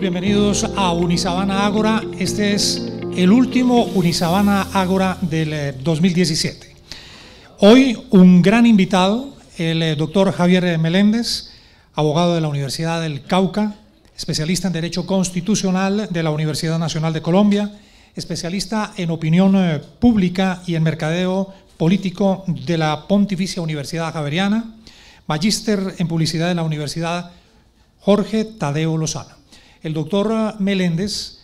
bienvenidos a Unisabana Ágora. Este es el último Unisabana Ágora del 2017. Hoy un gran invitado, el doctor Javier Meléndez, abogado de la Universidad del Cauca, especialista en Derecho Constitucional de la Universidad Nacional de Colombia, especialista en opinión pública y en mercadeo político de la Pontificia Universidad Javeriana, magíster en publicidad de la Universidad Jorge Tadeo Lozano. El doctor Meléndez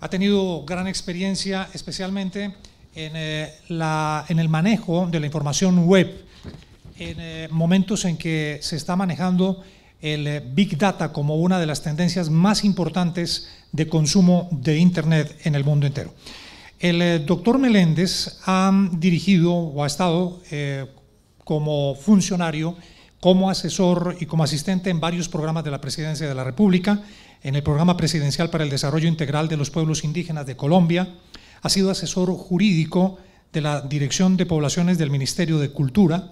ha tenido gran experiencia, especialmente en el manejo de la información web, en momentos en que se está manejando el Big Data como una de las tendencias más importantes de consumo de Internet en el mundo entero. El doctor Meléndez ha dirigido o ha estado como funcionario, como asesor y como asistente en varios programas de la Presidencia de la República, en el Programa Presidencial para el Desarrollo Integral de los Pueblos Indígenas de Colombia, ha sido asesor jurídico de la Dirección de Poblaciones del Ministerio de Cultura,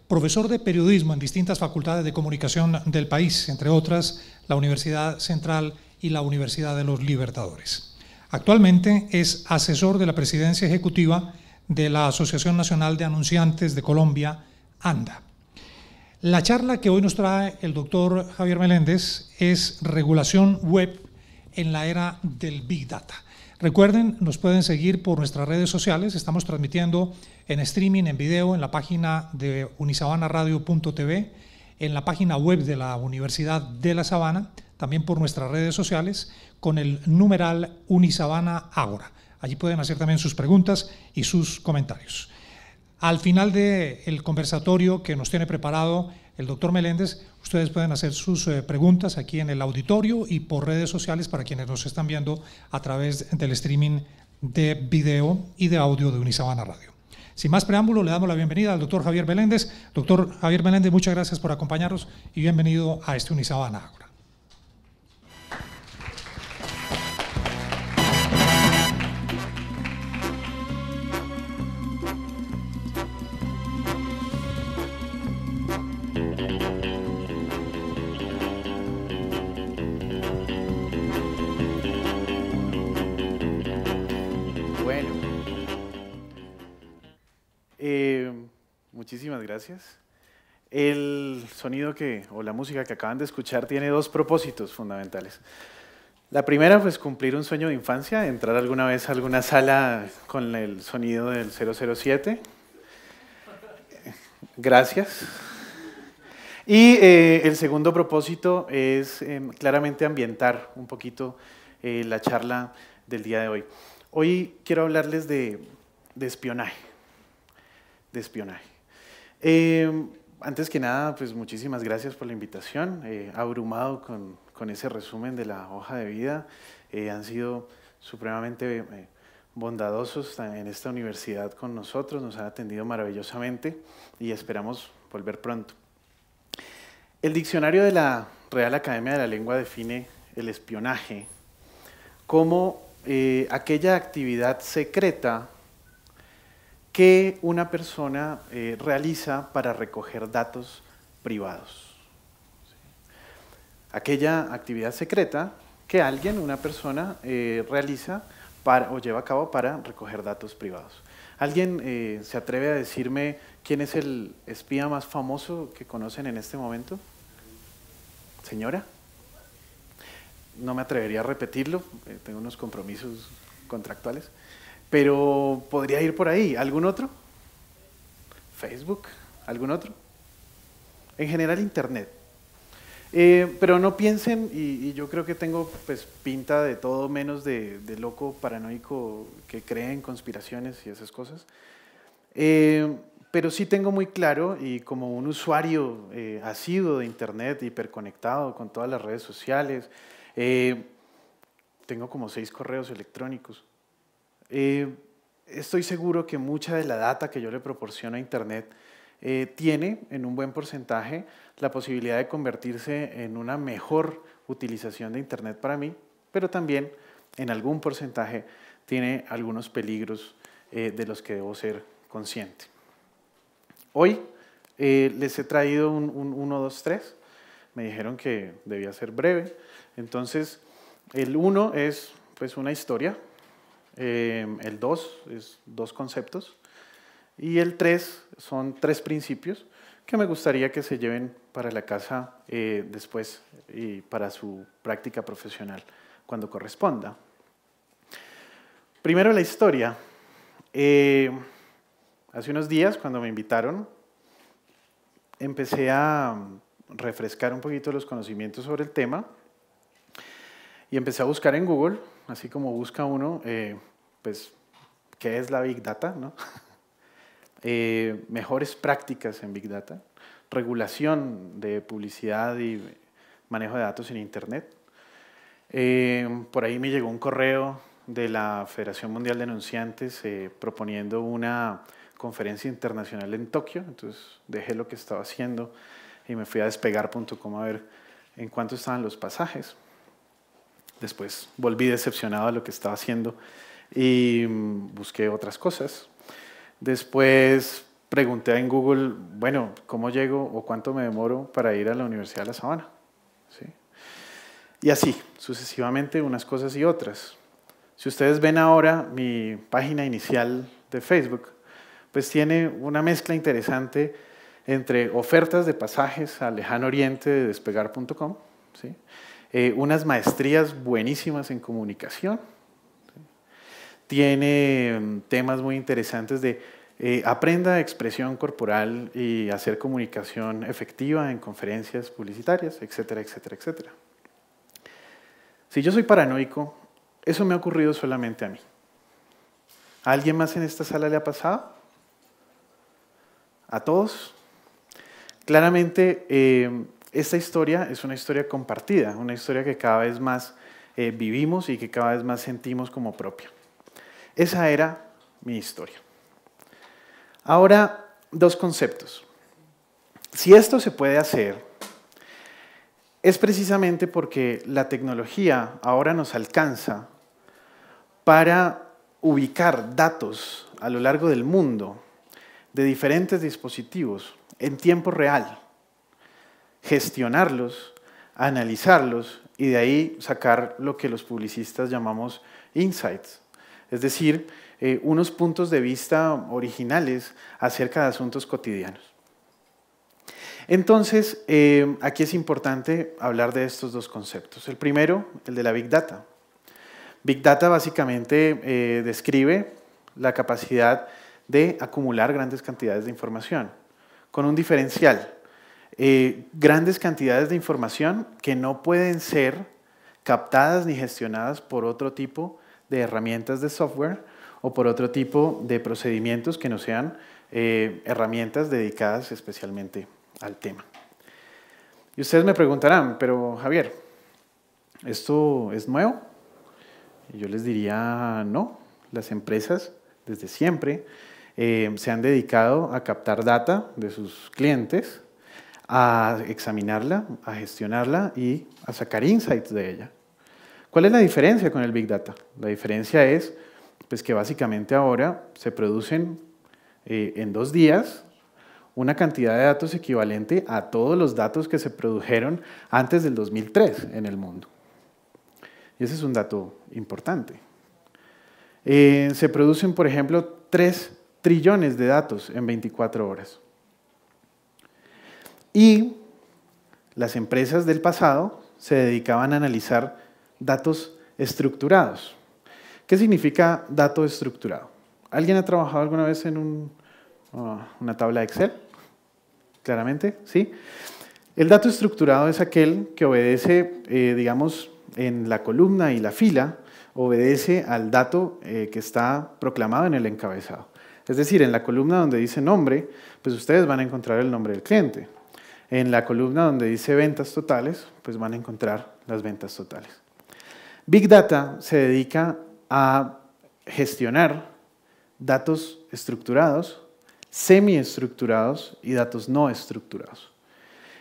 profesor de periodismo en distintas facultades de comunicación del país, entre otras la Universidad Central y la Universidad de los Libertadores. Actualmente es asesor de la Presidencia Ejecutiva de la Asociación Nacional de Anunciantes de Colombia, ANDA. La charla que hoy nos trae el doctor Javier Meléndez es regulación web en la era del Big Data. Recuerden, nos pueden seguir por nuestras redes sociales, estamos transmitiendo en streaming, en video, en la página de unisabanaradio.tv, en la página web de la Universidad de La Sabana, también por nuestras redes sociales, con el numeral Unisabana Ágora. Allí pueden hacer también sus preguntas y sus comentarios. Al final del conversatorio que nos tiene preparado el doctor Meléndez, ustedes pueden hacer sus preguntas aquí en el auditorio y por redes sociales para quienes nos están viendo a través del streaming de video y de audio de Unisabana Radio. Sin más preámbulo, le damos la bienvenida al doctor Javier Meléndez. Doctor Javier Meléndez, muchas gracias por acompañarnos y bienvenido a este Unisabana Ágora. Muchísimas gracias. El sonido o la música que acaban de escuchar tiene dos propósitos fundamentales. La primera, pues cumplir un sueño de infancia, entrar alguna vez a alguna sala con el sonido del 007. Gracias. Y el segundo propósito es claramente ambientar un poquito la charla del día de hoy. Hoy quiero hablarles de espionaje. Antes que nada, pues muchísimas gracias por la invitación, abrumado con ese resumen de la hoja de vida, han sido supremamente bondadosos en esta universidad con nosotros, nos han atendido maravillosamente y esperamos volver pronto. El diccionario de la Real Academia de la Lengua define el espionaje como aquella actividad secreta que una persona realiza para recoger datos privados. Aquella actividad secreta que una persona realiza o lleva a cabo para recoger datos privados. ¿Alguien se atreve a decirme quién es el espía más famoso que conocen en este momento? ¿Señora? No me atrevería a repetirlo, tengo unos compromisos contractuales. Pero podría ir por ahí. ¿Algún otro? ¿Facebook? ¿Algún otro? En general, Internet. Pero no piensen, y yo creo que tengo pues, pinta de todo menos de loco paranoico que cree en conspiraciones y esas cosas. Pero sí tengo muy claro, y como un usuario asiduo de Internet, hiperconectado con todas las redes sociales, tengo como 6 correos electrónicos. Estoy seguro que mucha de la data que yo le proporciono a Internet tiene en un buen porcentaje la posibilidad de convertirse en una mejor utilización de Internet para mí, pero también en algún porcentaje tiene algunos peligros de los que debo ser consciente. Hoy les he traído un 1, 2, 3, me dijeron que debía ser breve, entonces El 1 es pues, una historia, el 2 es 2 conceptos y el 3 son 3 principios que me gustaría que se lleven para la casa después y para su práctica profesional cuando corresponda. Primero la historia. Hace unos días, cuando me invitaron, empecé a refrescar un poquito los conocimientos sobre el tema y empecé a buscar en Google, así como busca uno, pues, ¿qué es la Big Data? ¿No? Mejores prácticas en Big Data, regulación de publicidad y manejo de datos en Internet. Por ahí me llegó un correo de la Federación Mundial de Denunciantes proponiendo una conferencia internacional en Tokio, entonces dejé lo que estaba haciendo y me fui a despegar.com a ver en cuánto estaban los pasajes. Después volví decepcionado de lo que estaba haciendo y busqué otras cosas. Después pregunté en Google, bueno, ¿cómo llego o cuánto me demoro para ir a la Universidad de La Sabana? ¿Sí? Y así, sucesivamente, unas cosas y otras. Si ustedes ven ahora mi página inicial de Facebook, pues tiene una mezcla interesante entre ofertas de pasajes al lejano oriente de despegar.com, ¿sí? Unas maestrías buenísimas en comunicación, ¿sí? Tiene temas muy interesantes de aprenda expresión corporal y hacer comunicación efectiva en conferencias publicitarias, etcétera, etcétera, etcétera. Si yo soy paranoico, eso me ha ocurrido solamente a mí. ¿A alguien más en esta sala le ha pasado? ¿A todos? Claramente, esta historia es una historia compartida, una historia que cada vez más vivimos y que cada vez más sentimos como propia. Esa era mi historia. Ahora, 2 conceptos. Si esto se puede hacer, es precisamente porque la tecnología ahora nos alcanza para ubicar datos a lo largo del mundo de diferentes dispositivos en tiempo real, gestionarlos, analizarlos y de ahí sacar lo que los publicistas llamamos insights, es decir, unos puntos de vista originales acerca de asuntos cotidianos. Entonces, aquí es importante hablar de estos 2 conceptos. El primero, el de la Big Data. Big Data básicamente describe la capacidad de acumular grandes cantidades de información, con un diferencial. Grandes cantidades de información que no pueden ser captadas ni gestionadas por otro tipo de herramientas de software o por otro tipo de procedimientos que no sean herramientas dedicadas especialmente al tema. Y ustedes me preguntarán, pero Javier, ¿esto es nuevo? Y yo les diría no. Las empresas desde siempre se han dedicado a captar data de sus clientes, a examinarla, a gestionarla y a sacar insights de ella. ¿Cuál es la diferencia con el Big Data? La diferencia es pues, que básicamente ahora se producen en 2 días una cantidad de datos equivalente a todos los datos que se produjeron antes del 2003 en el mundo. Y ese es un dato importante. Se producen, por ejemplo, 3 trillones de datos en 24 horas. Y las empresas del pasado se dedicaban a analizar datos estructurados. ¿Qué significa dato estructurado? ¿Alguien ha trabajado alguna vez en una tabla de Excel? Claramente, ¿sí? El dato estructurado es aquel que obedece, digamos, en la columna y la fila, obedece al dato que está proclamado en el encabezado. Es decir, en la columna donde dice nombre, pues ustedes van a encontrar el nombre del cliente. En la columna donde dice ventas totales, pues van a encontrar las ventas totales. Big Data se dedica a gestionar datos estructurados, semiestructurados y datos no estructurados.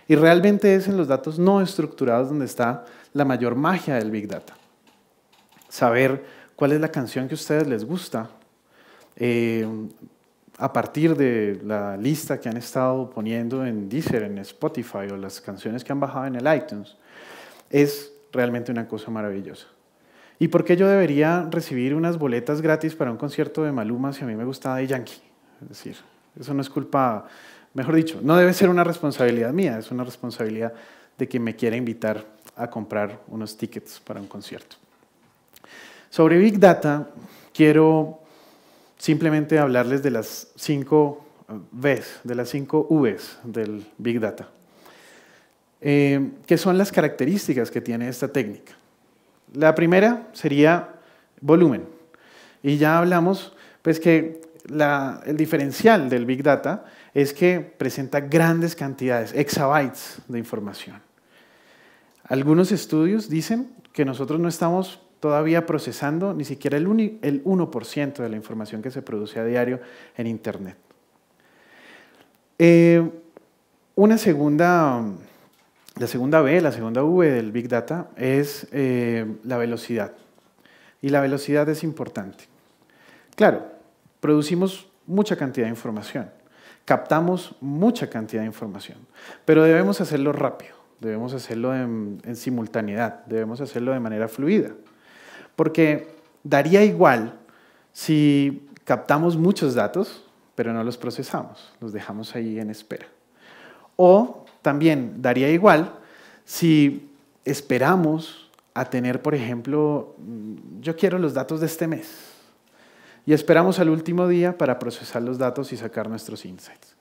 Y realmente es en los datos no estructurados donde está la mayor magia del Big Data. Saber cuál es la canción que a ustedes les gusta, a partir de la lista que han estado poniendo en Deezer, en Spotify o las canciones que han bajado en el iTunes, es realmente una cosa maravillosa. ¿Y por qué yo debería recibir unas boletas gratis para un concierto de Maluma si a mí me gusta Daddy Yankee? Es decir, eso no es culpa, mejor dicho, no debe ser una responsabilidad mía, es una responsabilidad de quien me quiera invitar a comprar unos tickets para un concierto. Sobre Big Data, quiero simplemente hablarles de las 5 Vs, de las 5 Vs del Big Data, que son las características que tiene esta técnica. La primera sería volumen. Y ya hablamos pues, que el diferencial del Big Data es que presenta grandes cantidades, exabytes de información. Algunos estudios dicen que nosotros no estamos todavía procesando ni siquiera el 1% de la información que se produce a diario en Internet. La segunda V del Big Data es la velocidad. Y la velocidad es importante. Claro, producimos mucha cantidad de información, captamos mucha cantidad de información, pero debemos hacerlo rápido, debemos hacerlo en simultaneidad, debemos hacerlo de manera fluida. Porque daría igual si captamos muchos datos, pero no los procesamos, los dejamos ahí en espera. O también daría igual si esperamos a tener, por ejemplo, yo quiero los datos de este mes, y esperamos al último día para procesar los datos y sacar nuestros insights.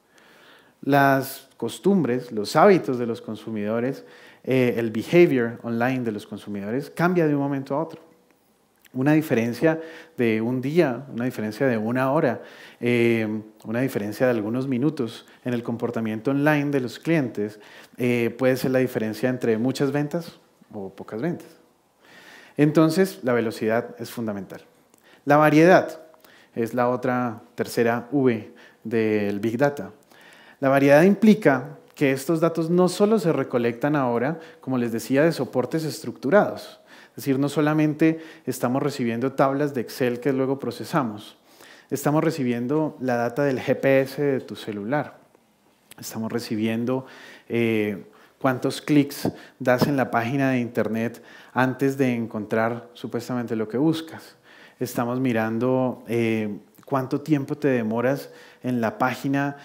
Las costumbres, los hábitos de los consumidores, el behavior online de los consumidores cambia de un momento a otro. Una diferencia de un día, una diferencia de una hora, una diferencia de algunos minutos en el comportamiento online de los clientes puede ser la diferencia entre muchas ventas o pocas ventas. Entonces, la velocidad es fundamental. La variedad es la otra tercera V del Big Data. La variedad implica que estos datos no solo se recolectan ahora, como les decía, de soportes estructurados. Es decir, no solamente estamos recibiendo tablas de Excel que luego procesamos, estamos recibiendo la data del GPS de tu celular, estamos recibiendo cuántos clics das en la página de internet antes de encontrar supuestamente lo que buscas. Estamos mirando cuánto tiempo te demoras en la página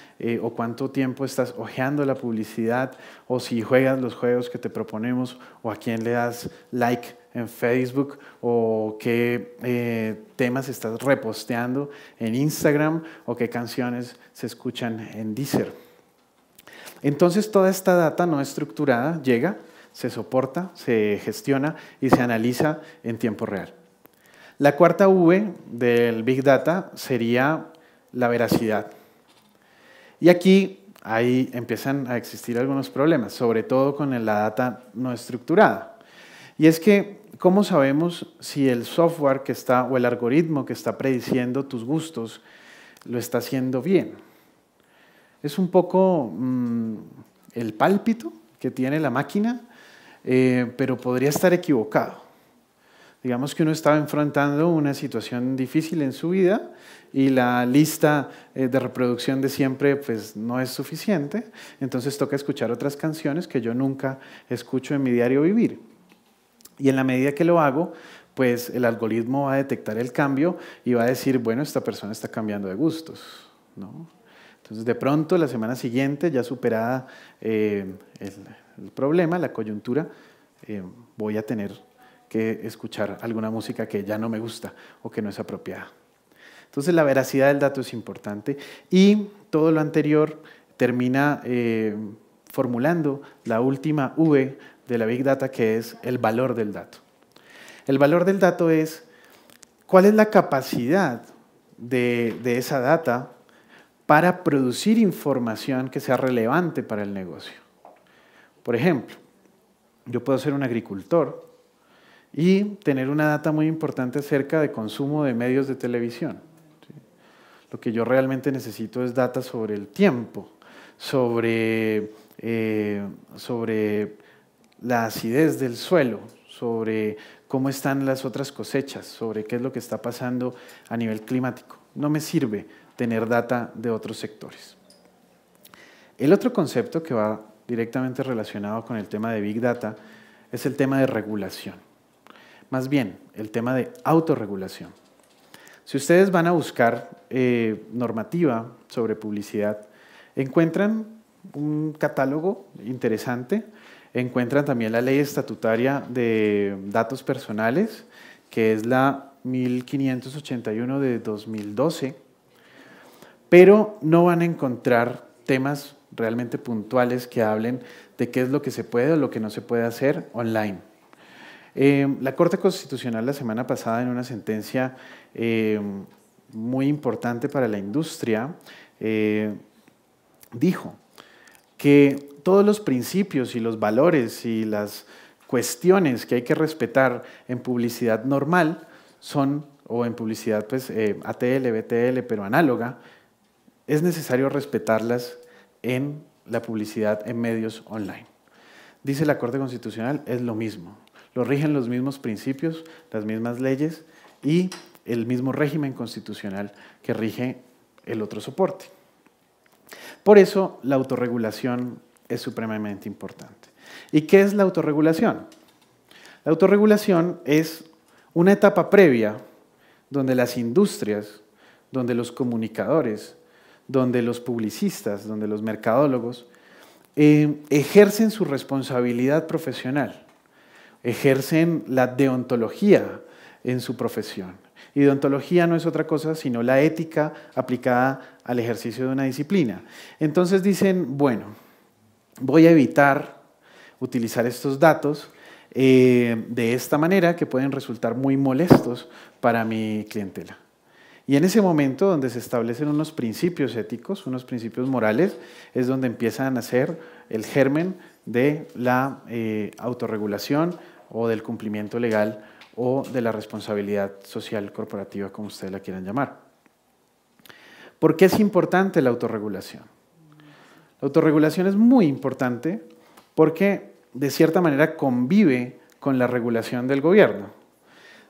o cuánto tiempo estás hojeando la publicidad o si juegas los juegos que te proponemos o a quién le das like en Facebook o qué temas estás reposteando en Instagram o qué canciones se escuchan en Deezer. Entonces toda esta data no estructurada llega, se soporta, se gestiona y se analiza en tiempo real. La cuarta V del Big Data sería la veracidad. Y aquí ahí empiezan a existir algunos problemas, sobre todo con la data no estructurada. Y es que, ¿cómo sabemos si el software que está o el algoritmo que está prediciendo tus gustos lo está haciendo bien? Es un poco el pálpito que tiene la máquina, pero podría estar equivocado. Digamos que uno estaba enfrentando una situación difícil en su vida y la lista de reproducción de siempre pues, no es suficiente, entonces toca escuchar otras canciones que yo nunca escucho en mi diario vivir. Y en la medida que lo hago, pues el algoritmo va a detectar el cambio y va a decir, bueno, esta persona está cambiando de gustos, ¿no? Entonces, de pronto, la semana siguiente, ya superada el problema, la coyuntura, voy a tener que escuchar alguna música que ya no me gusta o que no es apropiada. Entonces, la veracidad del dato es importante y todo lo anterior termina formulando la última V de la Big Data, que es el valor del dato. El valor del dato es cuál es la capacidad de esa data para producir información que sea relevante para el negocio. Por ejemplo, yo puedo ser un agricultor y tener una data muy importante acerca de consumo de medios de televisión. ¿Sí? Lo que yo realmente necesito es data sobre el tiempo, sobre la acidez del suelo, sobre cómo están las otras cosechas, sobre qué es lo que está pasando a nivel climático. No me sirve tener data de otros sectores. El otro concepto que va directamente relacionado con el tema de Big Data es el tema de regulación. más bien el tema de autorregulación. Si ustedes van a buscar normativa sobre publicidad, encuentran un catálogo interesante, encuentran también la ley estatutaria de datos personales, que es la 1581 de 2012, pero no van a encontrar temas realmente puntuales que hablen de qué es lo que se puede o lo que no se puede hacer online. La Corte Constitucional la semana pasada, en una sentencia muy importante para la industria, dijo que todos los principios y los valores y las cuestiones que hay que respetar en publicidad normal son, o en publicidad pues, ATL, BTL, pero análoga, es necesario respetarlas en la publicidad en medios online. Dice la Corte Constitucional, es lo mismo. Lo rigen los mismos principios, las mismas leyes y el mismo régimen constitucional que rige el otro soporte. Por eso la autorregulación es supremamente importante. ¿Y qué es la autorregulación? La autorregulación es una etapa previa donde las industrias, donde los comunicadores, donde los publicistas, donde los mercadólogos ejercen su responsabilidad profesional, ejercen la deontología en su profesión. Y deontología no es otra cosa sino la ética aplicada al ejercicio de una disciplina. Entonces dicen, bueno, voy a evitar utilizar estos datos de esta manera que pueden resultar muy molestos para mi clientela. Y en ese momento donde se establecen unos principios éticos, unos principios morales, es donde empiezan a nacer el germen de la autorregulación o del cumplimiento legal o de la responsabilidad social corporativa, como ustedes la quieran llamar. ¿Por qué es importante la autorregulación? La autorregulación es muy importante porque de cierta manera convive con la regulación del gobierno.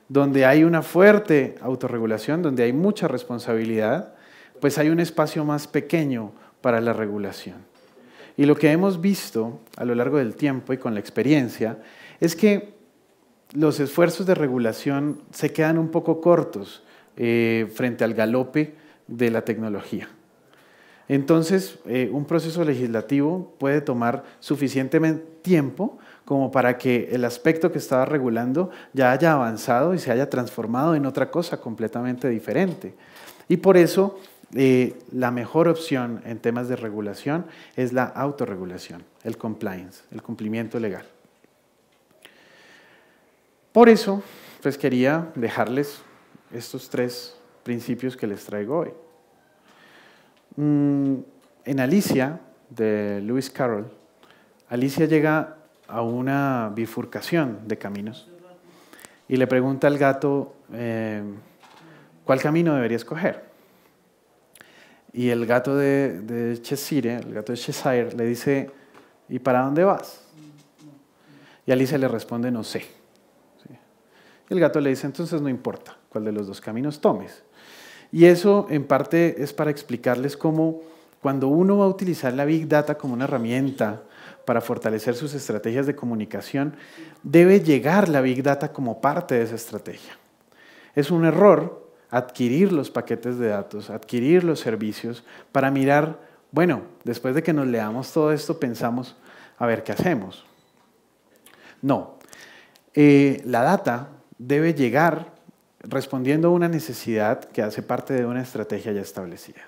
Donde hay una fuerte autorregulación, donde hay mucha responsabilidad, pues hay un espacio más pequeño para la regulación. Y lo que hemos visto a lo largo del tiempo y con la experiencia es que los esfuerzos de regulación se quedan un poco cortos frente al galope de la tecnología. Entonces, un proceso legislativo puede tomar suficientemente tiempo como para que el aspecto que estaba regulando ya haya avanzado y se haya transformado en otra cosa completamente diferente. Y por eso, la mejor opción en temas de regulación es la autorregulación, el compliance, el cumplimiento legal. Por eso, pues quería dejarles estos 3 principios que les traigo hoy. En Alicia, de Lewis Carroll, Alicia llega a una bifurcación de caminos y le pregunta al gato cuál camino debería escoger. Y el gato de Cheshire, el gato de Cheshire, le dice, ¿y para dónde vas? Y Alicia le responde, no sé. ¿Sí? Y el gato le dice, entonces no importa cuál de los 2 caminos tomes. Y eso en parte es para explicarles cómo cuando uno va a utilizar la Big Data como una herramienta para fortalecer sus estrategias de comunicación, debe llegar la Big Data como parte de esa estrategia. Es un error adquirir los paquetes de datos, adquirir los servicios para mirar, bueno, después de que nos leamos todo esto, pensamos, a ver, ¿qué hacemos? No, la data debe llegar respondiendo a una necesidad que hace parte de una estrategia ya establecida.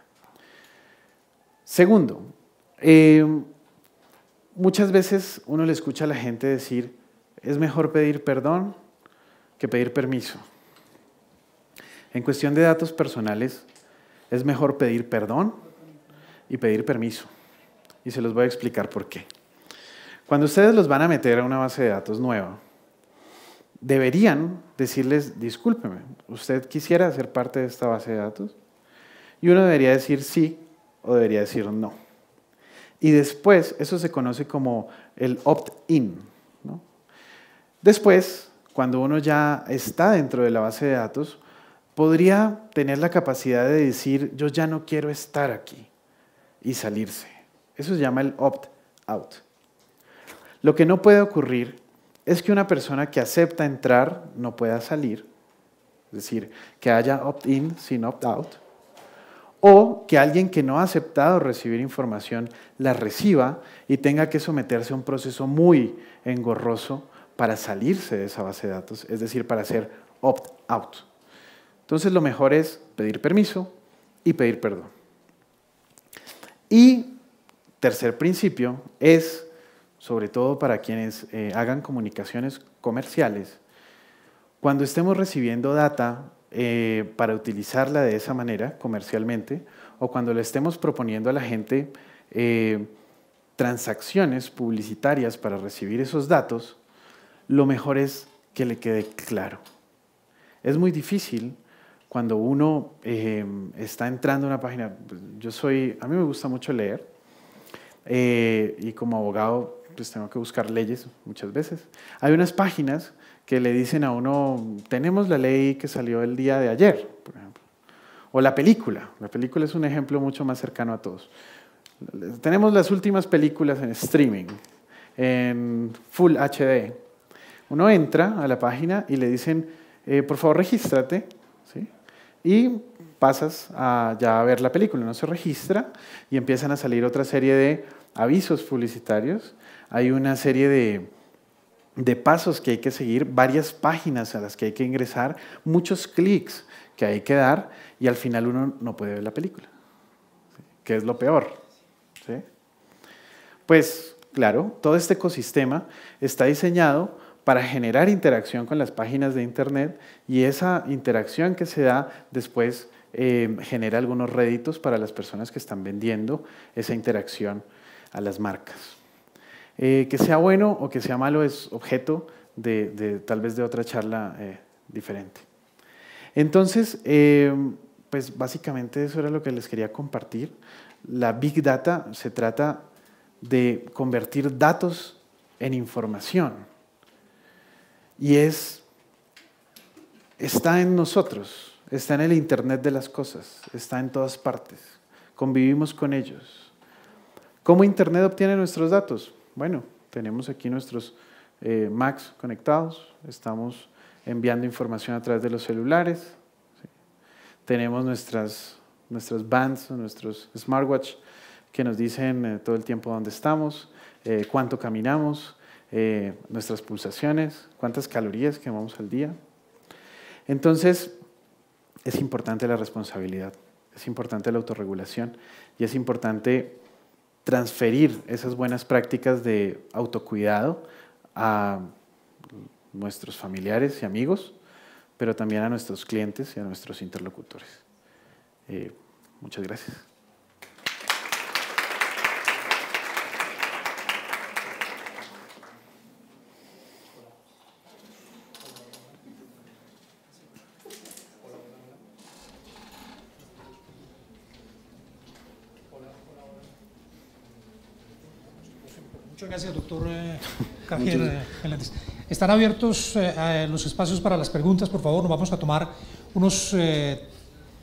Segundo, muchas veces uno le escucha a la gente decir, es mejor pedir perdón que pedir permiso. En cuestión de datos personales, es mejor pedir perdón y pedir permiso. Y se los voy a explicar por qué. Cuando ustedes los van a meter a una base de datos nueva, deberían decirles, discúlpeme, ¿usted quisiera ser parte de esta base de datos? Y uno debería decir sí o debería decir no. Y después, eso se conoce como el opt-in, ¿no? Después, cuando uno ya está dentro de la base de datos, podría tener la capacidad de decir, yo ya no quiero estar aquí, y salirse. Eso se llama el opt-out. Lo que no puede ocurrir es que una persona que acepta entrar no pueda salir, es decir, que haya opt-in sin opt-out, o que alguien que no ha aceptado recibir información la reciba y tenga que someterse a un proceso muy engorroso para salirse de esa base de datos, es decir, para hacer opt-out. Entonces lo mejor es pedir permiso y pedir perdón. Y tercer principio es, sobre todo para quienes hagan comunicaciones comerciales, cuando estemos recibiendo data para utilizarla de esa manera comercialmente, o cuando le estemos proponiendo a la gente transacciones publicitarias para recibir esos datos, lo mejor es que le quede claro. Es muy difícil cuando uno está entrando a una página. A mí me gusta mucho leer y como abogado pues tengo que buscar leyes muchas veces. Hay unas páginas que le dicen a uno, tenemos la ley que salió el día de ayer, por ejemplo. O la película. La película es un ejemplo mucho más cercano a todos. Tenemos las últimas películas en streaming, en Full HD. Uno entra a la página y le dicen, por favor, regístrate, ¿sí? Y pasas ya a ver la película. Uno se registra y empiezan a salir otra serie de avisos publicitarios. Hay una serie de pasos que hay que seguir, varias páginas a las que hay que ingresar, muchos clics que hay que dar y al final uno no puede ver la película, ¿sí? Que es lo peor, ¿sí? Pues claro, todo este ecosistema está diseñado para generar interacción con las páginas de Internet y esa interacción que se da después genera algunos réditos para las personas que están vendiendo esa interacción a las marcas. Que sea bueno o que sea malo es objeto tal vez de otra charla diferente. Entonces, pues básicamente eso era lo que les quería compartir. La Big Data se trata de convertir datos en información y está en nosotros, está en el Internet de las cosas, está en todas partes, convivimos con ellos. ¿Cómo Internet obtiene nuestros datos? Bueno, tenemos aquí nuestros Macs conectados, estamos enviando información a través de los celulares, ¿sí? Tenemos nuestras bands, nuestros smartwatch que nos dicen todo el tiempo dónde estamos, cuánto caminamos, nuestras pulsaciones, cuántas calorías quemamos al día. Entonces, es importante la responsabilidad, es importante la autorregulación y es importante transferir esas buenas prácticas de autocuidado a nuestros familiares y amigos, pero también a nuestros clientes y a nuestros interlocutores. Muchas gracias. Muchas gracias, doctor Javier Meléndez. Están abiertos los espacios para las preguntas, por favor. Nos vamos a tomar unos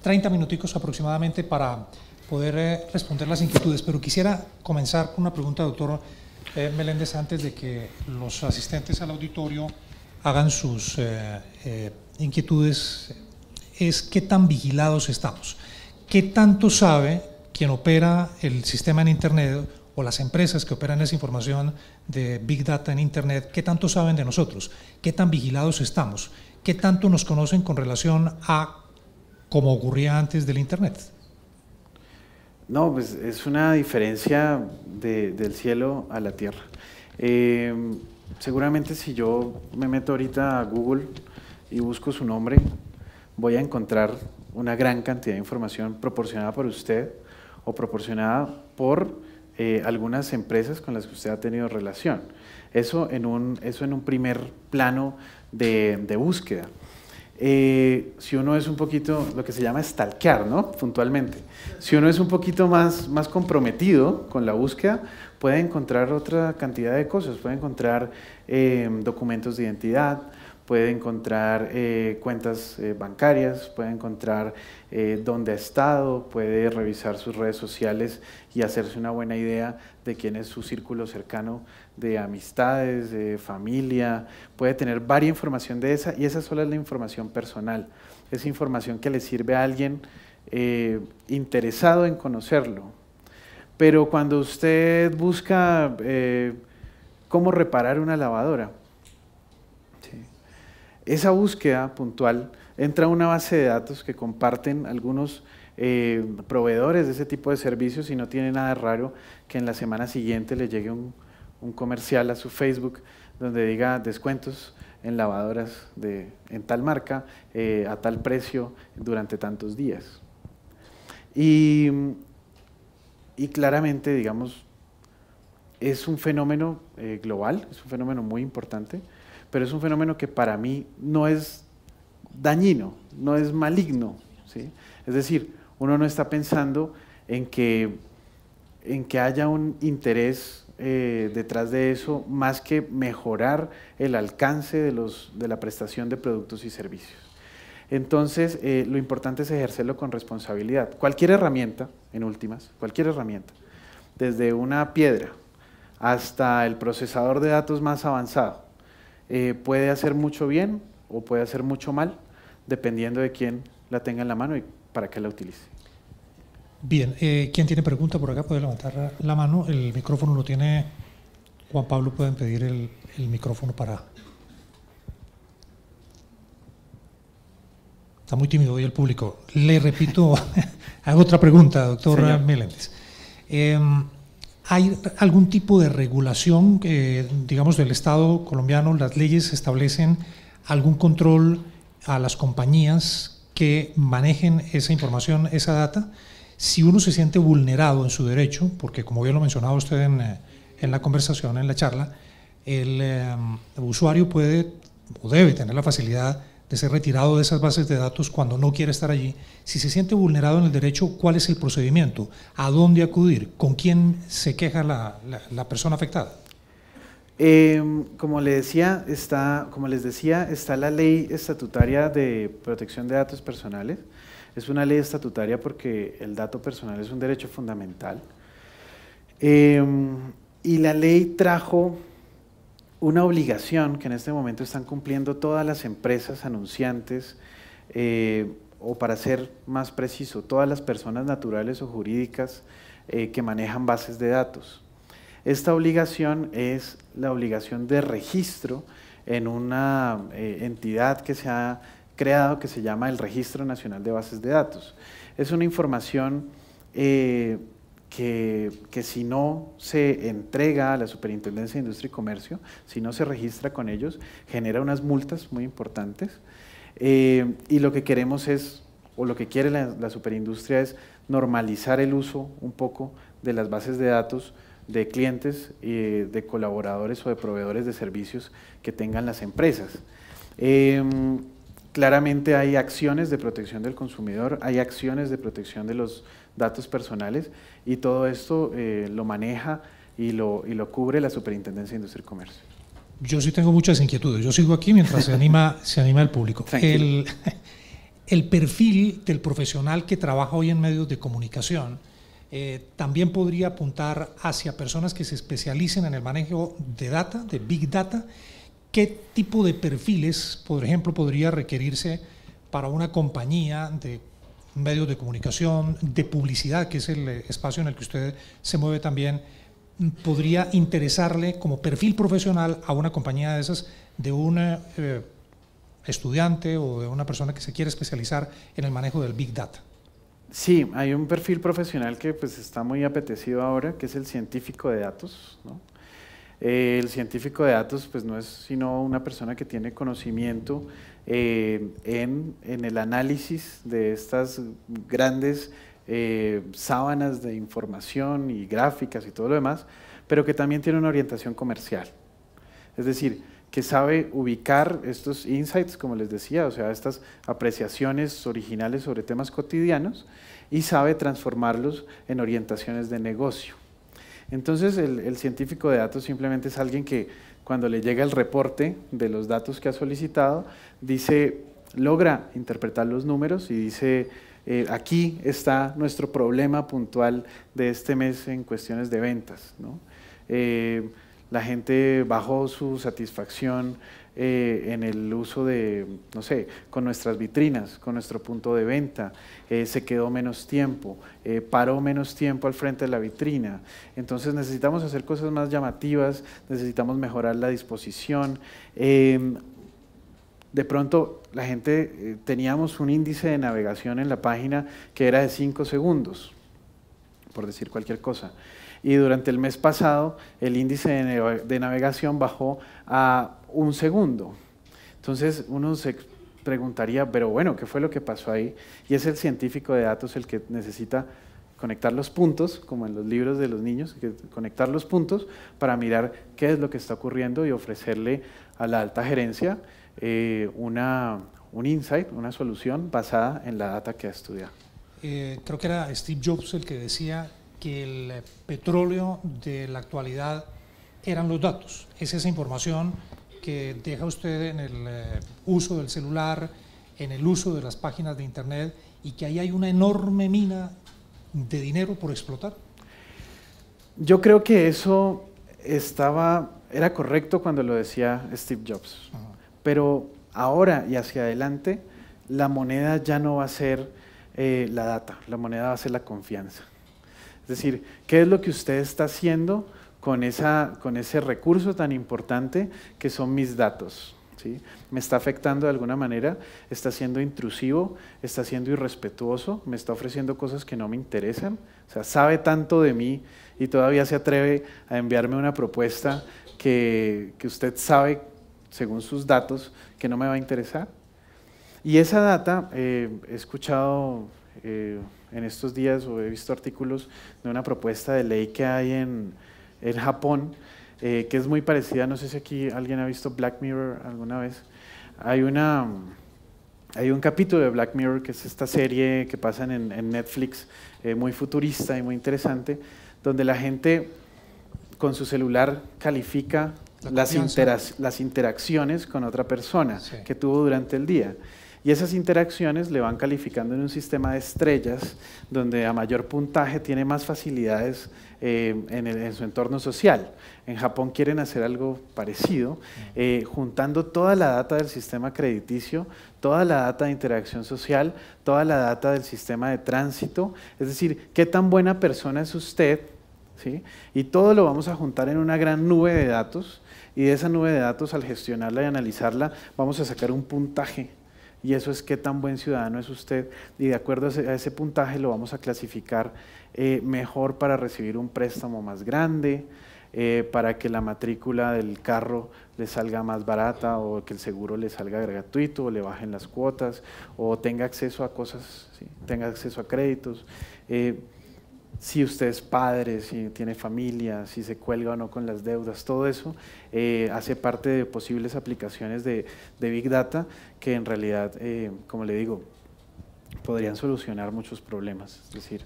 30 minuticos aproximadamente para poder responder las inquietudes, pero quisiera comenzar con una pregunta, doctor Meléndez, antes de que los asistentes al auditorio hagan sus inquietudes. Es qué tan vigilados estamos, qué tanto sabe quien opera el sistema en Internet o las empresas que operan esa información de Big Data en Internet, qué tanto saben de nosotros, qué tan vigilados estamos, qué tanto nos conocen con relación a cómo ocurría antes del Internet. No, pues es una diferencia del cielo a la tierra. Seguramente si yo me meto ahorita a Google y busco su nombre, voy a encontrar una gran cantidad de información proporcionada por usted o proporcionada por algunas empresas con las que usted ha tenido relación. Eso en un primer plano de búsqueda. Si uno es un poquito, lo que se llama stalkear, ¿no? Puntualmente. Si uno es un poquito más comprometido con la búsqueda, puede encontrar otra cantidad de cosas. Puede encontrar documentos de identidad, puede encontrar cuentas bancarias, puede encontrar dónde ha estado, puede revisar sus redes sociales y hacerse una buena idea de quién es su círculo cercano de amistades, de familia, puede tener varia información de esa, y esa solo es la información personal, es información que le sirve a alguien interesado en conocerlo. Pero cuando usted busca cómo reparar una lavadora, esa búsqueda puntual entra a una base de datos que comparten algunos proveedores de ese tipo de servicios, y no tiene nada raro que en la semana siguiente le llegue un comercial a su Facebook donde diga descuentos en lavadoras en tal marca a tal precio durante tantos días. Y claramente, digamos, es un fenómeno global, es un fenómeno muy importante, pero es un fenómeno que para mí no es dañino, no es maligno, ¿sí? Es decir, uno no está pensando en que haya un interés detrás de eso, más que mejorar el alcance de la prestación de productos y servicios. Entonces, lo importante es ejercerlo con responsabilidad. Cualquier herramienta, en últimas, cualquier herramienta, desde una piedra hasta el procesador de datos más avanzado, puede hacer mucho bien o puede hacer mucho mal, dependiendo de quién la tenga en la mano y para qué la utilice. Bien, ¿quién tiene pregunta por acá? Puede levantar la mano, el micrófono lo tiene Juan Pablo, pueden pedir el micrófono para... Está muy tímido hoy el público. Le repito, hago otra pregunta, doctor Meléndez. ¿Hay algún tipo de regulación, digamos, del Estado colombiano? ¿Las leyes establecen algún control a las compañías que manejen esa información, esa data? Si uno se siente vulnerado en su derecho, porque como bien lo mencionaba usted en la conversación, en la charla, el usuario puede o debe tener la facilidad de ser retirado de esas bases de datos cuando no quiere estar allí. Si se siente vulnerado en el derecho, ¿cuál es el procedimiento? ¿A dónde acudir? ¿Con quién se queja la persona afectada? Como les decía, está la Ley Estatutaria de Protección de Datos Personales. Es una ley estatutaria porque el dato personal es un derecho fundamental. Y la ley trajo una obligación que en este momento están cumpliendo todas las empresas anunciantes, o para ser más preciso, todas las personas naturales o jurídicas que manejan bases de datos. Esta obligación es la obligación de registro en una entidad que se ha creado que se llama el Registro Nacional de Bases de Datos. Es una información que si no se entrega a la Superintendencia de Industria y Comercio, si no se registra con ellos, genera unas multas muy importantes, y lo que queremos es, o lo que quiere la superindustria es normalizar el uso un poco de las bases de datos de clientes, de colaboradores o de proveedores de servicios que tengan las empresas. Claramente hay acciones de protección del consumidor, hay acciones de protección de los datos personales, y todo esto lo maneja y lo cubre la Superintendencia de Industria y Comercio. Yo sí tengo muchas inquietudes. Yo sigo aquí mientras se anima el público. El perfil del profesional que trabaja hoy en medios de comunicación también podría apuntar hacia personas que se especialicen en el manejo de data, de Big Data. ¿Qué tipo de perfiles, por ejemplo, podría requerirse para una compañía de medios de comunicación, de publicidad, que es el espacio en el que usted se mueve también, podría interesarle como perfil profesional a una compañía de esas, de un estudiante o de una persona que se quiere especializar en el manejo del Big Data? Sí, hay un perfil profesional que pues está muy apetecido ahora, que es el científico de datos, ¿no? El científico de datos pues no es sino una persona que tiene conocimiento en el análisis de estas grandes sábanas de información y gráficas y todo lo demás, pero que también tiene una orientación comercial. Es decir, que sabe ubicar estos insights, como les decía, o sea, estas apreciaciones originales sobre temas cotidianos, y sabe transformarlos en orientaciones de negocio. Entonces, el científico de datos simplemente es alguien que cuando le llega el reporte de los datos que ha solicitado, dice, logra interpretar los números y dice, aquí está nuestro problema puntual de este mes en cuestiones de ventas, ¿no? La gente bajó su satisfacción en el uso de, no sé, con nuestras vitrinas, con nuestro punto de venta, se quedó menos tiempo, paró menos tiempo al frente de la vitrina. Entonces necesitamos hacer cosas más llamativas, necesitamos mejorar la disposición. De pronto la gente, teníamos un índice de navegación en la página que era de 5 segundos, por decir cualquier cosa. Y durante el mes pasado el índice de navegación bajó a 1 segundo. Entonces uno se preguntaría, pero bueno, ¿qué fue lo que pasó ahí? Y es el científico de datos el que necesita conectar los puntos, como en los libros de los niños, conectar los puntos para mirar qué es lo que está ocurriendo y ofrecerle a la alta gerencia un insight, una solución basada en la data que ha estudiado. Creo que era Steve Jobs el que decía que el petróleo de la actualidad eran los datos, es esa información que deja usted en el uso del celular, en el uso de las páginas de internet, y que ahí hay una enorme mina de dinero por explotar. Yo creo que eso era correcto cuando lo decía Steve Jobs. Ajá. Pero ahora y hacia adelante, la moneda ya no va a ser la data, la moneda va a ser la confianza. Es decir, ¿qué es lo que usted está haciendo con ese recurso tan importante que son mis datos? ¿Sí? ¿Me está afectando de alguna manera? ¿Está siendo intrusivo? ¿Está siendo irrespetuoso? ¿Me está ofreciendo cosas que no me interesan? O sea, sabe tanto de mí y todavía se atreve a enviarme una propuesta que usted sabe, según sus datos, que no me va a interesar. Y esa data, he escuchado en estos días o he visto artículos de una propuesta de ley que hay en Japón, que es muy parecida, no sé si aquí alguien ha visto Black Mirror alguna vez. Hay un capítulo de Black Mirror, que es esta serie que pasa en Netflix, muy futurista y muy interesante, donde la gente con su celular califica las interacciones con otra persona, sí, que tuvo durante el día. Y esas interacciones le van calificando en un sistema de estrellas, donde a mayor puntaje tiene más facilidades en su entorno social. En Japón quieren hacer algo parecido, juntando toda la data del sistema crediticio, toda la data de interacción social, toda la data del sistema de tránsito, es decir, qué tan buena persona es usted, ¿sí? Y todo lo vamos a juntar en una gran nube de datos, y de esa nube de datos, al gestionarla y analizarla, vamos a sacar un puntaje. Y eso es qué tan buen ciudadano es usted, y de acuerdo a ese puntaje lo vamos a clasificar mejor para recibir un préstamo más grande, para que la matrícula del carro le salga más barata, o que el seguro le salga gratuito, o le bajen las cuotas, o tenga acceso a cosas, ¿sí? Tenga acceso a créditos. Si usted es padre, si tiene familia, si se cuelga o no con las deudas, todo eso hace parte de posibles aplicaciones de Big Data que en realidad, como le digo, podrían solucionar muchos problemas. Es decir,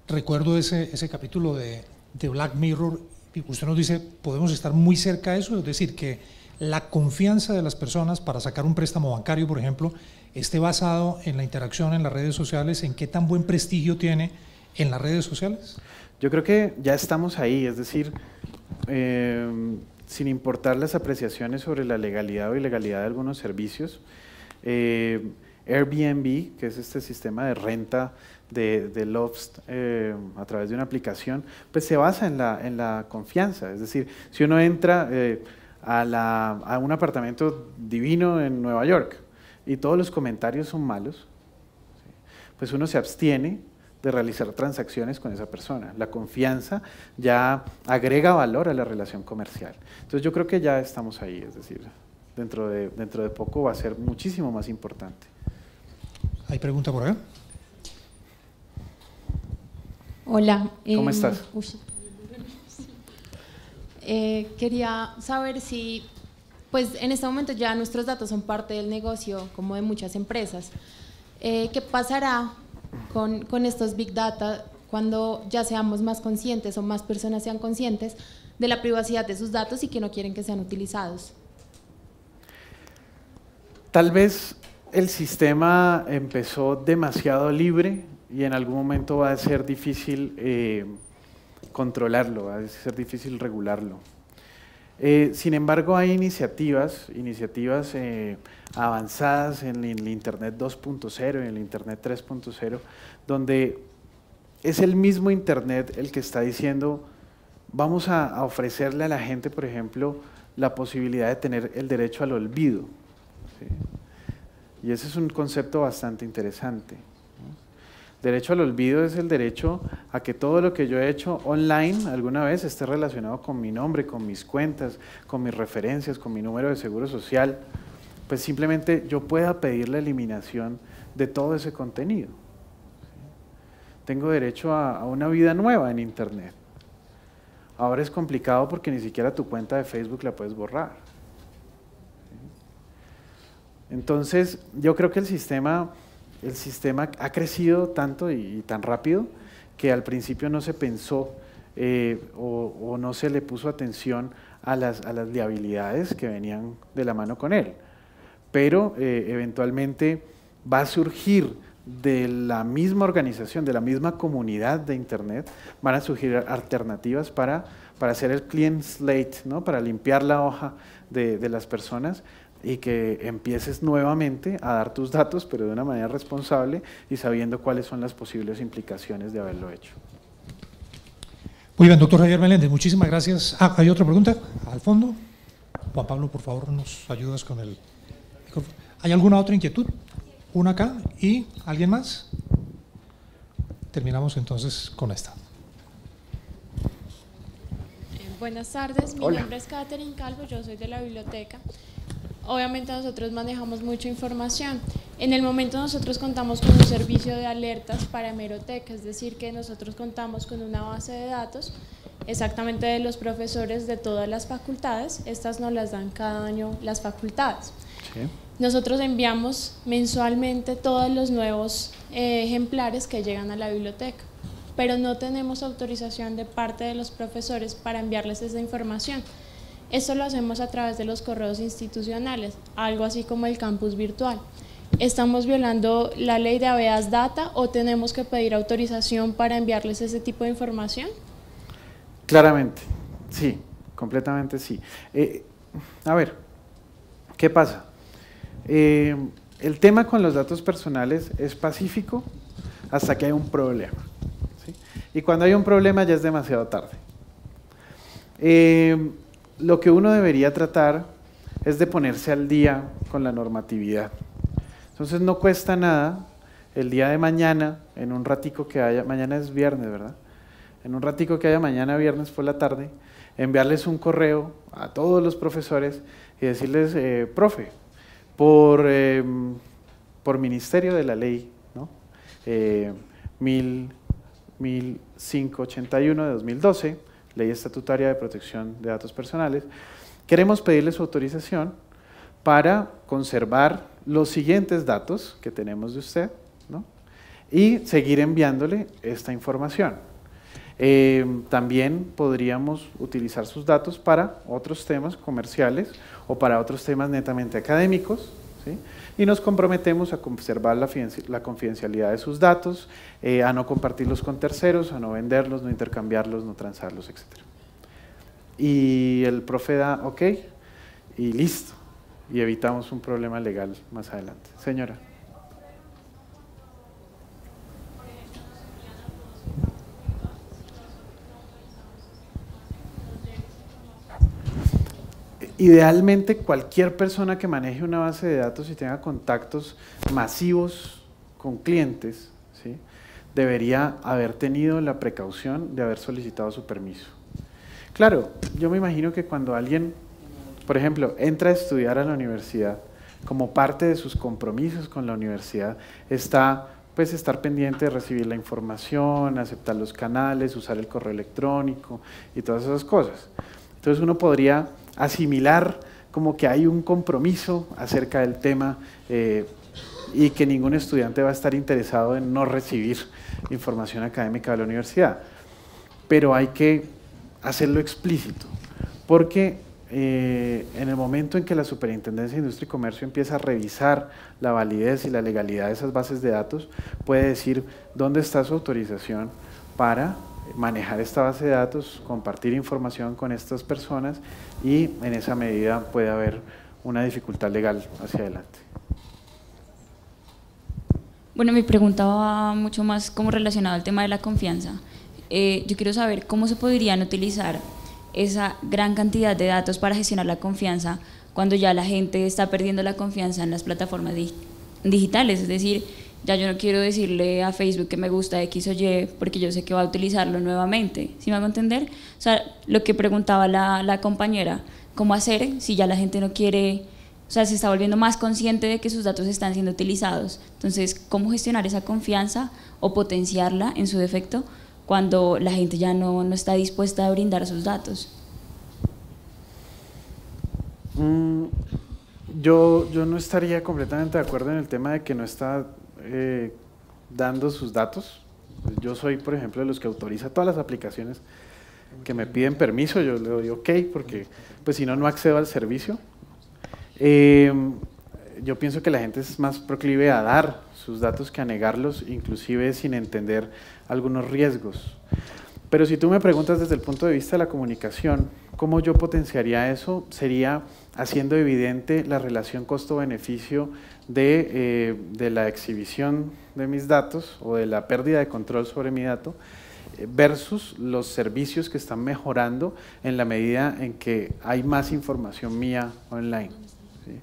recuerdo ese capítulo de Black Mirror, y usted nos dice, podemos estar muy cerca de eso, es decir, que la confianza de las personas para sacar un préstamo bancario, por ejemplo, esté basado en la interacción en las redes sociales, en qué tan buen prestigio tiene en las redes sociales. Yo creo que ya estamos ahí, es decir, sin importar las apreciaciones sobre la legalidad o ilegalidad de algunos servicios, Airbnb, que es este sistema de renta de Loft a través de una aplicación, pues se basa en la confianza. Es decir, si uno entra a un apartamento divino en Nueva York y todos los comentarios son malos, pues uno se abstiene de realizar transacciones con esa persona. La confianza ya agrega valor a la relación comercial. Entonces yo creo que ya estamos ahí, es decir, dentro de poco va a ser muchísimo más importante. ¿Hay pregunta por acá? Hola. ¿Cómo estás? Quería saber si, pues en este momento ya nuestros datos son parte del negocio como de muchas empresas. ¿Qué pasará con estos Big Data cuando ya seamos más conscientes o más personas sean conscientes de la privacidad de sus datos y que no quieren que sean utilizados. Tal vez el sistema empezó demasiado libre y en algún momento va a ser difícil controlarlo, va a ser difícil regularlo. Sin embargo, hay iniciativas avanzadas en el Internet 2.0 y en el Internet 3.0, donde es el mismo Internet el que está diciendo, vamos a ofrecerle a la gente, por ejemplo, la posibilidad de tener el derecho al olvido. ¿Sí? Y ese es un concepto bastante interesante. Derecho al olvido es el derecho a que todo lo que yo he hecho online alguna vez esté relacionado con mi nombre, con mis cuentas, con mis referencias, con mi número de seguro social, pues simplemente yo pueda pedir la eliminación de todo ese contenido. Tengo derecho a una vida nueva en Internet. Ahora es complicado porque ni siquiera tu cuenta de Facebook la puedes borrar. Entonces, yo creo que el sistema ha crecido tanto y tan rápido que al principio no se pensó o no se le puso atención a las viabilidades que venían de la mano con él. Pero eventualmente va a surgir de la misma organización, de la misma comunidad de Internet, van a surgir alternativas para hacer el clean slate, ¿no? Para limpiar la hoja de las personas y que empieces nuevamente a dar tus datos, pero de una manera responsable y sabiendo cuáles son las posibles implicaciones de haberlo hecho. Muy bien, doctor Javier Meléndez, muchísimas gracias. ¿Hay otra pregunta? Al fondo. Juan Pablo, por favor, nos ayudas con el micrófono. ¿Hay alguna otra inquietud? Una acá y ¿alguien más? Terminamos entonces con esta. Buenas tardes, mi Hola. nombre es Catherine Calvo, yo soy de la biblioteca. Obviamente nosotros manejamos mucha información. En el momento nosotros contamos con un servicio de alertas para hemeroteca, es decir, que nosotros contamos con una base de datos exactamente de los profesores de todas las facultades. Estas nos las dan cada año las facultades. ¿Sí? Nosotros enviamos mensualmente todos los nuevos ejemplares que llegan a la biblioteca, pero no tenemos autorización de parte de los profesores para enviarles esa información. Esto lo hacemos a través de los correos institucionales, algo así como el campus virtual. ¿Estamos violando la ley de habeas data o tenemos que pedir autorización para enviarles ese tipo de información? Claramente, sí, completamente sí. A ver, ¿qué pasa? El tema con los datos personales es pacífico hasta que hay un problema, ¿sí? Y cuando hay un problema ya es demasiado tarde. Lo que uno debería tratar es de ponerse al día con la normatividad. Entonces no cuesta nada el día de mañana, en un ratico que haya, mañana es viernes, ¿verdad? En un ratico que haya mañana viernes por la tarde, enviarles un correo a todos los profesores y decirles, profe, por ministerio de la ley, ¿no? 1581 de 2012, Ley Estatutaria de Protección de Datos Personales, queremos pedirle su autorización para conservar los siguientes datos que tenemos de usted, ¿no? Y seguir enviándole esta información. También podríamos utilizar sus datos para otros temas comerciales o para otros temas netamente académicos, ¿sí? Y nos comprometemos a conservar la confidencialidad de sus datos, a no compartirlos con terceros, a no venderlos, no intercambiarlos, no transarlos, etc. Y el profe da ok y listo, y evitamos un problema legal más adelante. Señora. Idealmente, cualquier persona que maneje una base de datos y tenga contactos masivos con clientes, ¿sí?, debería haber tenido la precaución de haber solicitado su permiso. Claro, yo me imagino que cuando alguien, por ejemplo, entra a estudiar a la universidad, como parte de sus compromisos con la universidad, está pues estar pendiente de recibir la información, aceptar los canales, usar el correo electrónico y todas esas cosas. Entonces uno podría asimilar como que hay un compromiso acerca del tema y que ningún estudiante va a estar interesado en no recibir información académica de la universidad. Pero hay que hacerlo explícito, porque en el momento en que la Superintendencia de Industria y Comercio empieza a revisar la validez y la legalidad de esas bases de datos, puede decir dónde está su autorización para manejar esta base de datos, compartir información con estas personas, y en esa medida puede haber una dificultad legal hacia adelante. Bueno, mi pregunta va mucho más como relacionado al tema de la confianza. Yo quiero saber cómo se podrían utilizar esa gran cantidad de datos para gestionar la confianza cuando ya la gente está perdiendo la confianza en las plataformas digitales. Es decir, ya yo no quiero decirle a Facebook que me gusta X o Y porque yo sé que va a utilizarlo nuevamente. ¿Sí me hago entender? O sea, lo que preguntaba la compañera, ¿cómo hacer si ya la gente no quiere, o sea, se está volviendo más consciente de que sus datos están siendo utilizados? Entonces, ¿cómo gestionar esa confianza o potenciarla en su defecto cuando la gente ya no está dispuesta a brindar sus datos? Yo no estaría completamente de acuerdo en el tema de que no está dando sus datos. Yo soy, por ejemplo, de los que autoriza todas las aplicaciones que me piden permiso. Yo le doy OK, porque pues si no, no accedo al servicio. Yo pienso que la gente es más proclive a dar sus datos que a negarlos, inclusive sin entender algunos riesgos. Pero si tú me preguntas desde el punto de vista de la comunicación, ¿cómo yo potenciaría eso? Sería haciendo evidente la relación costo-beneficio de la exhibición de mis datos o de la pérdida de control sobre mi dato versus los servicios que están mejorando en la medida en que hay más información mía online. ¿Sí?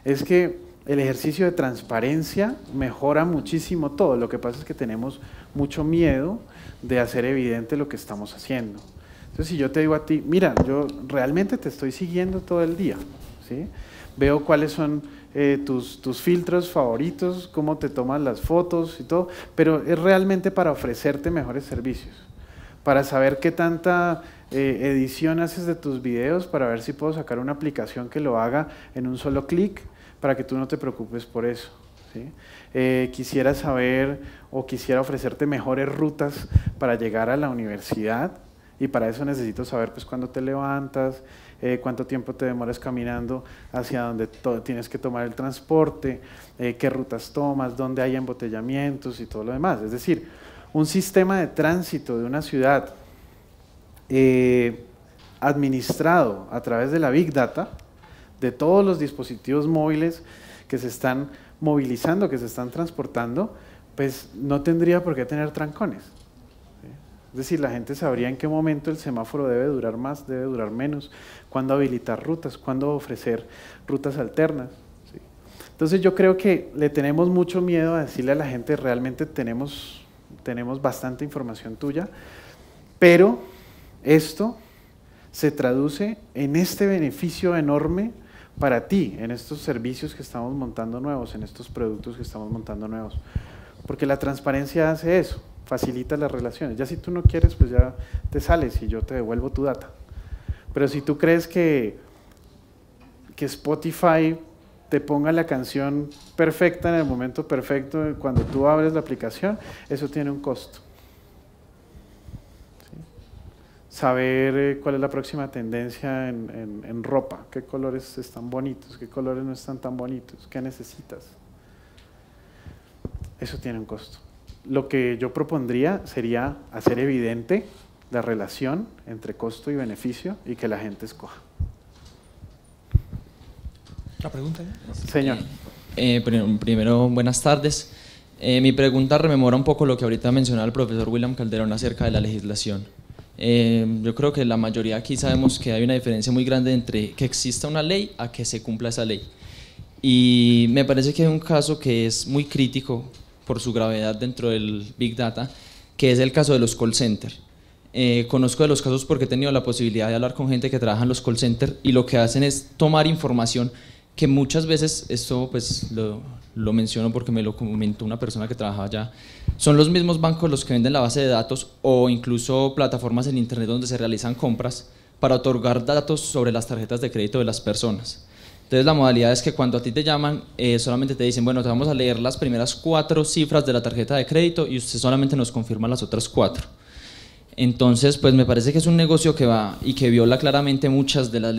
Es que el ejercicio de transparencia mejora muchísimo todo. Lo que pasa es que tenemos mucho miedo de hacer evidente lo que estamos haciendo. Entonces, si yo te digo a ti, mira, yo realmente te estoy siguiendo todo el día, ¿sí? Veo cuáles son tus filtros favoritos, cómo te tomas las fotos y todo, pero es realmente para ofrecerte mejores servicios, para saber qué tanta edición haces de tus videos, para ver si puedo sacar una aplicación que lo haga en un solo clic, para que tú no te preocupes por eso, ¿sí? Quisiera saber o quisiera ofrecerte mejores rutas para llegar a la universidad, y para eso necesito saber pues cuándo te levantas, cuánto tiempo te demoras caminando hacia donde tienes que tomar el transporte, qué rutas tomas, dónde hay embotellamientos y todo lo demás. Es decir, un sistema de tránsito de una ciudad administrado a través de la Big Data, de todos los dispositivos móviles que se están movilizando, que se están transportando, pues no tendría por qué tener trancones. Es decir, la gente sabría en qué momento el semáforo debe durar más, debe durar menos, cuándo habilitar rutas, cuándo ofrecer rutas alternas, ¿sí? Entonces yo creo que le tenemos mucho miedo a decirle a la gente, realmente tenemos bastante información tuya, pero esto se traduce en este beneficio enorme para ti, en estos servicios que estamos montando nuevos, en estos productos que estamos montando nuevos. Porque la transparencia hace eso, facilita las relaciones. Ya si tú no quieres, pues ya te sales y yo te devuelvo tu data. Pero si tú crees que Spotify te ponga la canción perfecta en el momento perfecto, cuando tú abres la aplicación, eso tiene un costo. Saber cuál es la próxima tendencia en ropa, qué colores están bonitos, qué colores no están tan bonitos, qué necesitas. Eso tiene un costo. Lo que yo propondría sería hacer evidente la relación entre costo y beneficio y que la gente escoja. ¿La pregunta? Señor. Primero, buenas tardes. Mi pregunta rememora un poco lo que ahorita mencionaba el profesor William Calderón acerca de la legislación. Yo creo que la mayoría aquí sabemos que hay una diferencia muy grande entre que exista una ley a que se cumpla esa ley. Y me parece que hay un caso que es muy crítico por su gravedad dentro del Big Data, que es el caso de los call centers. Conozco de los casos porque he tenido la posibilidad de hablar con gente que trabaja en los call centers y lo que hacen es tomar información que muchas veces, esto pues lo menciono porque me lo comentó una persona que trabajaba allá, son los mismos bancos los que venden la base de datos o incluso plataformas en internet donde se realizan compras para otorgar datos sobre las tarjetas de crédito de las personas. Entonces la modalidad es que cuando a ti te llaman, solamente te dicen, bueno, te vamos a leer las primeras 4 cifras de la tarjeta de crédito y usted solamente nos confirma las otras 4. Entonces, pues me parece que es un negocio que va y que viola claramente mucha de la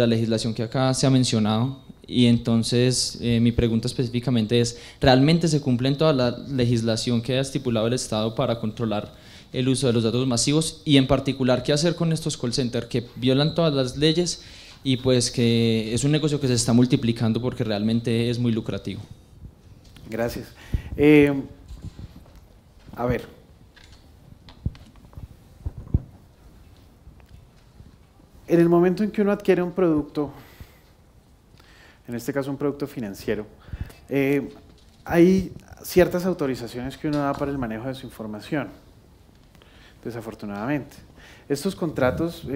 legislación que acá se ha mencionado. Y entonces mi pregunta específicamente es, ¿realmente se cumple toda la legislación que ha estipulado el Estado para controlar el uso de los datos masivos? Y en particular, ¿qué hacer con estos call centers que violan todas las leyes y pues que es un negocio que se está multiplicando porque realmente es muy lucrativo? Gracias. A ver, en el momento en que uno adquiere un producto, en este caso un producto financiero, hay ciertas autorizaciones que uno da para el manejo de su información, desafortunadamente. Estos contratos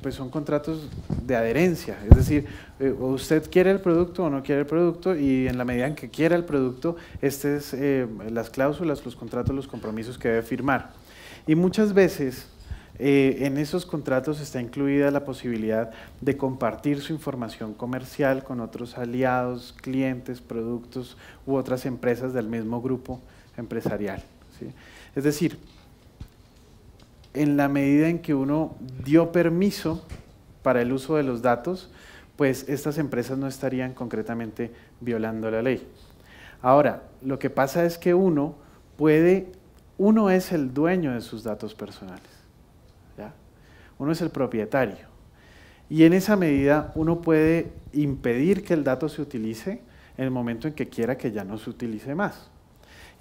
pues son contratos de adherencia, es decir, o usted quiere el producto o no quiere el producto, y en la medida en que quiera el producto, estas es las cláusulas, los contratos, los compromisos que debe firmar. Y muchas veces en esos contratos está incluida la posibilidad de compartir su información comercial con otros aliados, clientes, productos u otras empresas del mismo grupo empresarial, ¿sí? Es decir, en la medida en que uno dio permiso para el uso de los datos, pues estas empresas no estarían concretamente violando la ley. Ahora, lo que pasa es que uno es el dueño de sus datos personales, ¿ya? Uno es el propietario. Y en esa medida uno puede impedir que el dato se utilice en el momento en que quiera que ya no se utilice más.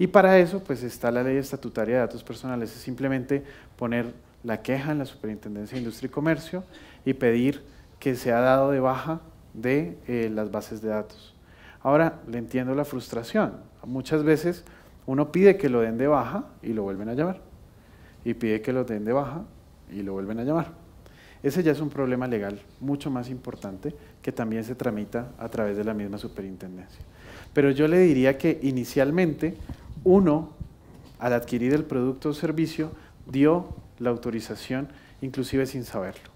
Y para eso pues está la Ley Estatutaria de Datos Personales, es simplemente poner la queja en la Superintendencia de Industria y Comercio y pedir que sea dado de baja de las bases de datos. Ahora, le entiendo la frustración, muchas veces uno pide que lo den de baja y lo vuelven a llamar, y pide que lo den de baja y lo vuelven a llamar. Ese ya es un problema legal mucho más importante que también se tramita a través de la misma superintendencia. Pero yo le diría que inicialmente uno, al adquirir el producto o servicio, dio la autorización inclusive sin saberlo.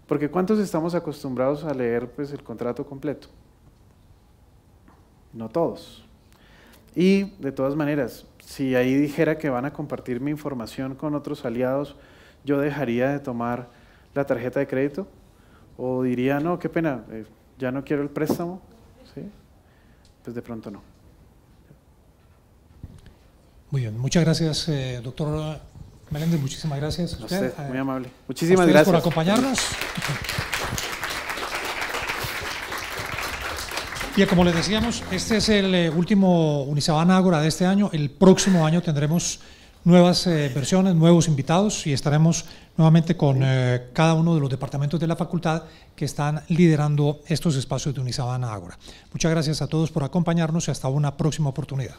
Porque ¿cuántos estamos acostumbrados a leer pues, el contrato completo? No todos. Y de todas maneras, si ahí dijera que van a compartir mi información con otros aliados, ¿yo dejaría de tomar la tarjeta de crédito? ¿O diría, no, qué pena, ya no quiero el préstamo? ¿Sí? Pues de pronto no. Muy bien, muchas gracias, doctor Meléndez, muchísimas gracias. A usted, muy amable. Muchísimas gracias por acompañarnos. Y como les decíamos, este es el último Unisabana Ágora de este año. El próximo año tendremos nuevas versiones, nuevos invitados y estaremos nuevamente con cada uno de los departamentos de la facultad que están liderando estos espacios de Unisabana Ágora. Muchas gracias a todos por acompañarnos y hasta una próxima oportunidad.